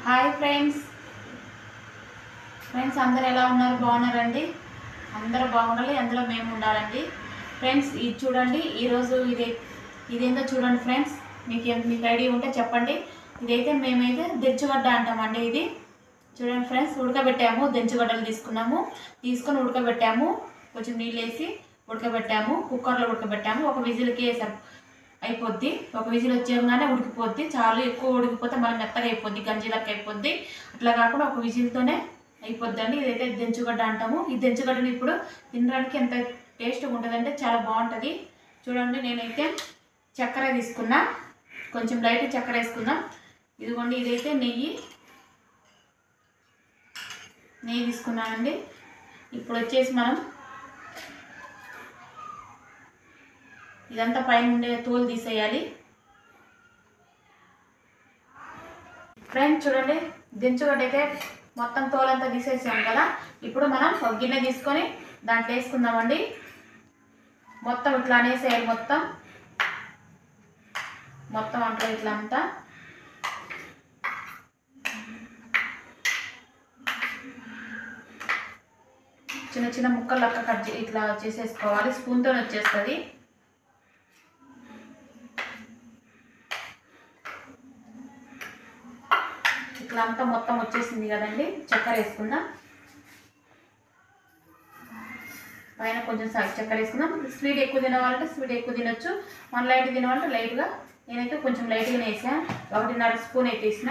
Hi friends అందరూ ఎలా ఉన్నారు? బాగున్నారండి? అందరూ బాగుండాలి, అందులో మేము ఉండాలండి. ఫ్రెండ్స్ ఇది చూడండి, ఈరోజు ఇదేందో చూడండి ఫ్రెండ్స్. మీకు ఐడియా ఉంటే చెప్పండి. ఇదైతే మేమైతే దెంచుగడ్డ అంటామండి. ఇది చూడండి ఫ్రెండ్స్, ఉడకబెట్టాము. దెంచుగడ్డలు తీసుకొని ఉడకబెట్టాము. కొంచెం నీళ్ళు వేసి ఉడకబెట్టాము. కుక్కర్లో ఉడకబెట్టాము. ఒక విజిల్కి అయిపోద్ది. ఒక విజిల్ వచ్చేగానే ఉడికిపోద్ది. చాలా ఎక్కువ ఉడికిపోతే మళ్ళీ మెత్తగా అయిపోద్ది, గంజిలకి అయిపోద్ది. అట్లా కాకుండా ఒక విజిల్తోనే అయిపోద్దండి. ఇదైతే దెంచుగడ్డ అంటాము. ఈ దెంచుగడ్డని ఇప్పుడు తినడానికి ఎంత టేస్ట్గా ఉంటుందంటే చాలా బాగుంటుంది. చూడండి, నేనైతే చక్కెర తీసుకున్నా. కొంచెం లైట్ చక్కెర వేసుకుందాం. ఇదిగోండి, ఇదైతే నెయ్యి తీసుకున్నానండి. ఇప్పుడు వచ్చేసి మనం ఇదంతా పైన ఉండే తోలు తీసేయాలి. ఫ్రెండ్స్ చూడండి, దెంచుగడ్డ అయితే మొత్తం తోలంతా తీసేసాం కదా. ఇప్పుడు మనం ఒక గిన్నె తీసుకొని దాంట్లో వేసుకుందామండి. మొత్తం ఇట్లా అనేసేయాలి. మొత్తం అంట్లో ఇట్లా అంతా చిన్న చిన్న ముక్కలు లెక్క ఇట్లా చేసేసుకోవాలి. స్పూన్తో వచ్చేస్తుంది. ఇట్లా అంతా మొత్తం వచ్చేసింది కదండి. చక్కెర వేసుకుందాం. పైన కొంచెం చక్కెర వేసుకుందాం. స్వీట్ ఎక్కువ తినవాలంటే స్వీట్ ఎక్కువ తినొచ్చు. మన లైట్ తినవాలంటే లైట్గా. నేనైతే కొంచెం లైట్గానే వేసాను. 1.5 స్పూన్ అయితే వేసిన.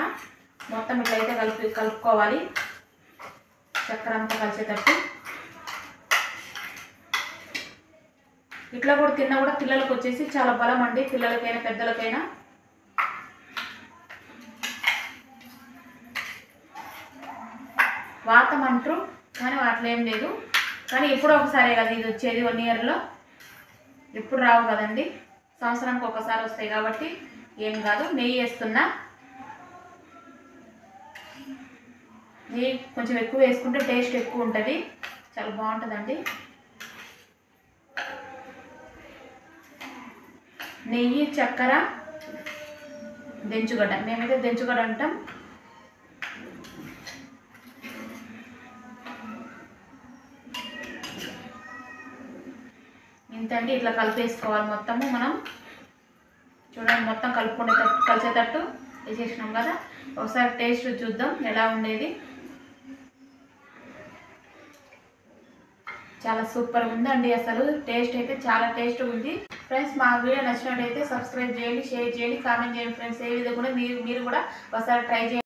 మొత్తం ఇట్లా అయితే కలుపుకోవాలి. చక్కెర అంతా కలిసేటట్టు. ఇట్లా కూడా తిన్నా కూడా పిల్లలకు వచ్చేసి చాలా బలం అండి. పిల్లలకైనా పెద్దలకైనా. వాతం అంటారు కానీ వాటిలో ఏం లేదు. కానీ ఎప్పుడో ఒకసారే కదా ఇది వచ్చేది. 1 ఇయర్లో ఎప్పుడు రావు కదండి. సంవత్సరానికి ఒకసారి వస్తాయి కాబట్టి ఏం కాదు. నెయ్యి వేస్తున్నా. నెయ్యి కొంచెం ఎక్కువ వేసుకుంటే టేస్ట్ ఎక్కువ ఉంటుంది. చాలా బాగుంటుందండి. నెయ్యి, చక్కెర, దెంచుగడ్డ. మేమైతే దెంచుగడ్డ అంటాం. ఇంతండి. ఇట్లా కలిపేసుకోవాలి మొత్తము. మనం చూడండి, మొత్తం కలిసేటట్టు వేసేసినాం కదా. ఒకసారి టేస్ట్ చూద్దాం ఎలా ఉండేది. చాలా సూపర్గా ఉందండి. అసలు టేస్ట్ అయితే చాలా టేస్ట్గా ఉంది. ఫ్రెండ్స్, మా వీడియో నచ్చినట్టయితే సబ్స్క్రైబ్ చేయండి, షేర్ చేయండి, కామెంట్ చేయండి. ఫ్రెండ్స్, ఏ విధంగా కూడా మీరు కూడా ఒకసారి ట్రై చేయండి.